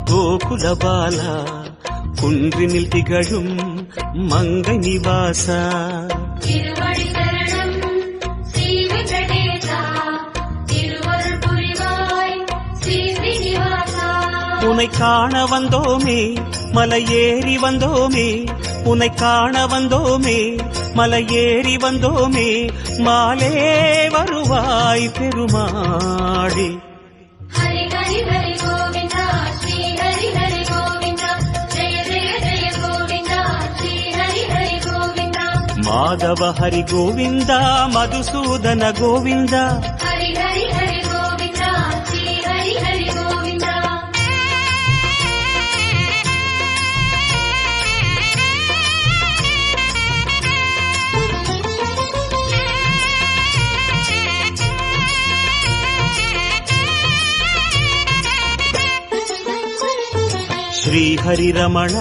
கோகுல பாலா குன்றினில் திகழும் மங்கை நிவாசா திருவடி சரணம் ஸ்ரீ வெங்கடேசா திருவருள் புரிவாய் ஸ்ரீ ஸ்ரீனிவாசா. உனை காண வந்தோமே மலையேறி வந்தோமே, உனை காண வந்தோமே மலையேறி வந்தோமே, மாலே வருவாய் பெருமாளே. ஹரி ஹரி ஹரி கோவிந்தா ஸ்ரீ ஹரி ஹரி கோவிந்தா ஜெய ஜெய ஜெய கோவிந்தா ஸ்ரீ ஹரி ஹரி கோவிந்தா. மாதவ ஹரி கோவிந்தா மதுசூதன கோவிந்தா ஹரி ஹரி ஹரி கோவிந்தா ஸ்ரீ ஹரி ஹரி கோவிந்தா. ಶ್ರೀ ಹರಿ ರಮಣ